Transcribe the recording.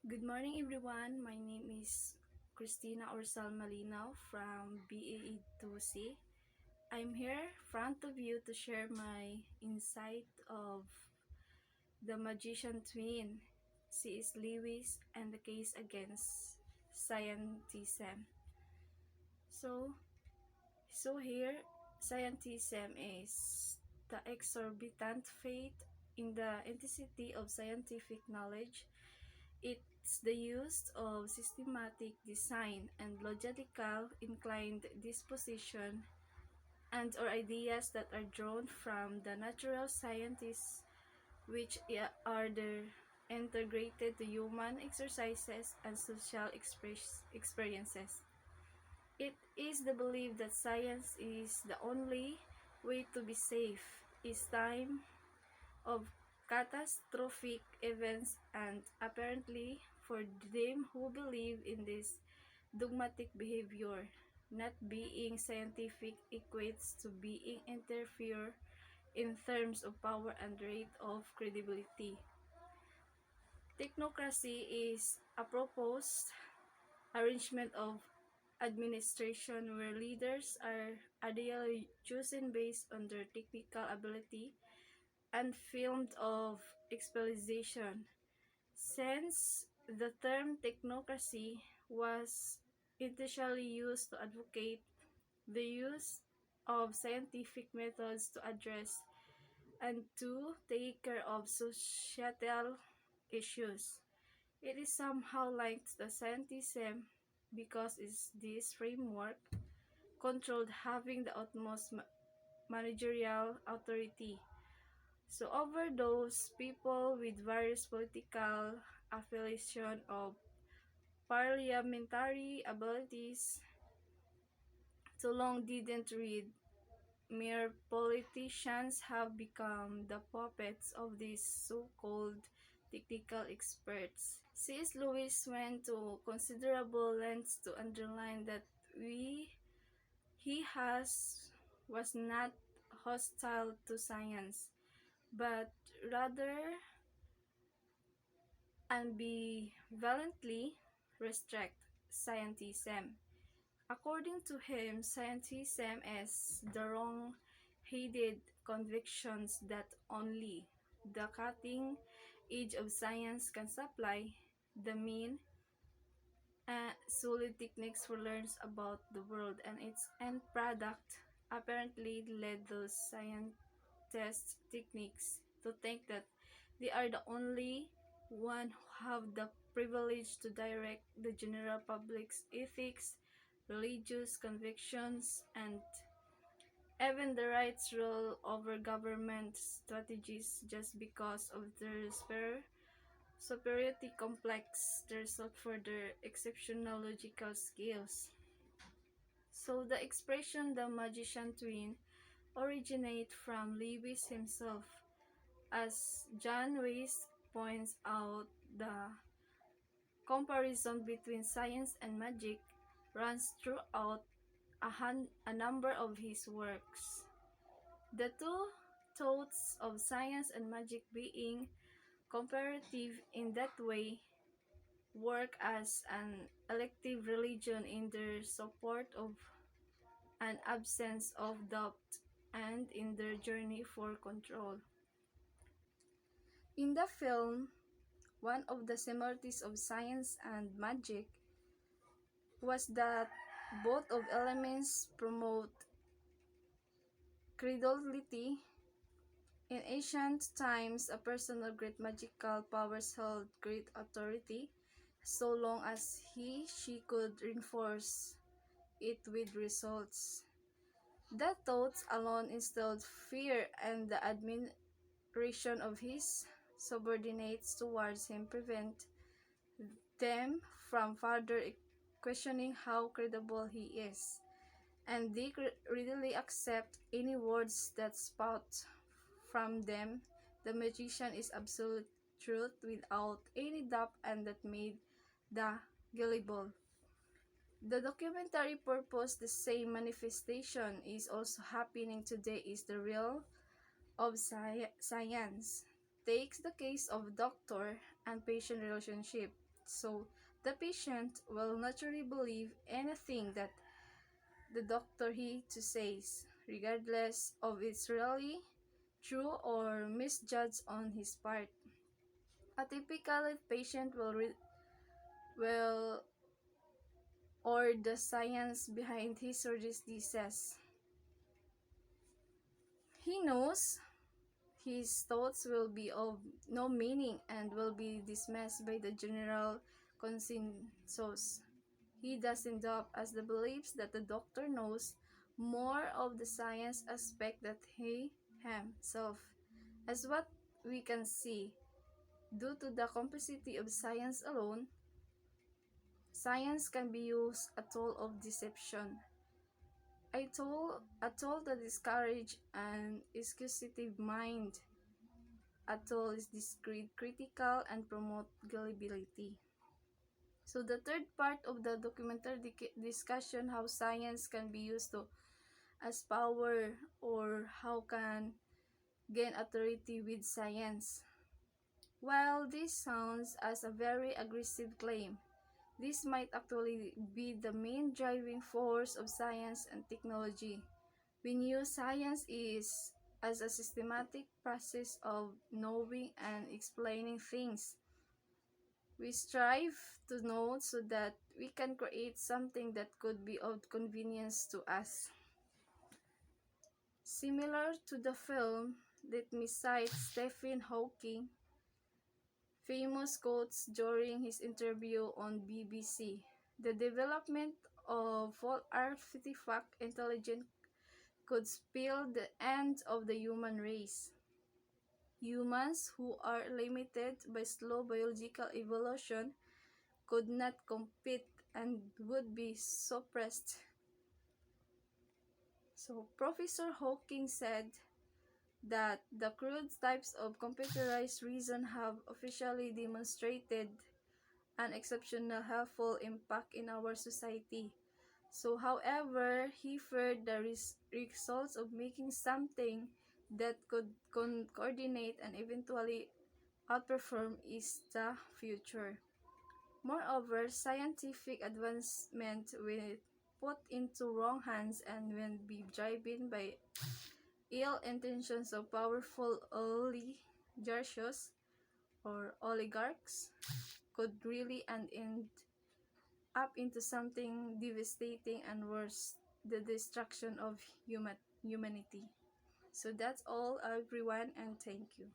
Good morning, everyone. My name is Christina Orsal Malinaw from BAE2C. I'm here front of you to share my insight of the magician twin, C.S Lewis, and the case against Scientism. So, here, Scientism is the exorbitant faith in the authenticity of scientific knowledge. It's the use of systematic design and logical inclined disposition and or ideas that are drawn from the natural sciences which are integrated to human exercises and social experiences. It is the belief that science is the only way to be safe is time of catastrophic events, and apparently for them who believe in this dogmatic behavior, not being scientific equates to being inferior in terms of power and rate of credibility. Technocracy is a proposed arrangement of administration where leaders are ideally chosen based on their technical ability and field of specialization. Since the term technocracy was initially used to advocate the use of scientific methods to address and to take care of societal issues, it is somehow linked to scientism because it's this framework controlled having the utmost managerial authority. So over those people with various political affiliation of parliamentary abilities, so long didn't read, mere politicians have become the puppets of these so-called technical experts. C.S. Lewis went to considerable lengths to underline that he was not hostile to science, but rather ambivalently restrict scientism. According to him, scientism is the wrong-headed convictions that only the cutting edge of science can supply, the mean solid techniques for learns about the world and its end product apparently led those scientist techniques to think that they are the only one who have the privilege to direct the general public's ethics, religious convictions, and even the right's rule over government strategies just because of their superiority complex the result for their exceptional logical skills. So the expression the magician twin originate from Lewis himself. As John Weiss points out, the comparison between science and magic runs throughout a number of his works. The two thoughts of science and magic being comparative in that way work as an elective religion in their support of an absence of doubt and in their journey for control. In the film, one of the similarities of science and magic was that both of elements promote credulity. In ancient times, a person of great magical powers held great authority, so long as she could reinforce it with results. The thoughts alone instilled fear, and the admiration of his subordinates towards him prevent them from further questioning how credible he is, and they readily accept any words that spout from them. The magician is absolute truth without any doubt, and that made the gullible. The documentary purpose the same manifestation is also happening today is the real of science. Takes the case of doctor and patient relationship. So the patient will naturally believe anything that the doctor he to says, regardless of it's really true or misjudged on his part. A typical patient will or the science behind his or this disease. He knows his thoughts will be of no meaning and will be dismissed by the general consensus. He doesn't doubt as the beliefs that the doctor knows more of the science aspect that he himself. As what we can see, due to the complexity of science alone, science can be used a tool of deception. A tool that discourage an inquisitive mind. A tool is discreet, critical, and promote gullibility. So the third part of the documentary discussion how science can be used to as power or how can gain authority with science. While this sounds as a very aggressive claim, this might actually be the main driving force of science and technology. We knew science is as a systematic process of knowing and explaining things. We strive to know so that we can create something that could be of convenience to us. Similar to the film, let me cite Stephen Hawking famous quotes during his interview on BBC. The development of full artifact intelligence could spell the end of the human race. Humans who are limited by slow biological evolution could not compete and would be suppressed. So Professor Hawking said that the crude types of computerized reason have officially demonstrated an exceptional helpful impact in our society. So, however, he feared the results of making something that could coordinate and eventually outperform is the future. Moreover, scientific advancement when put into wrong hands and when be driven by ill intentions of powerful oligarchs could really end up into something devastating and worse, the destruction of humanity. So that's all, everyone, and thank you.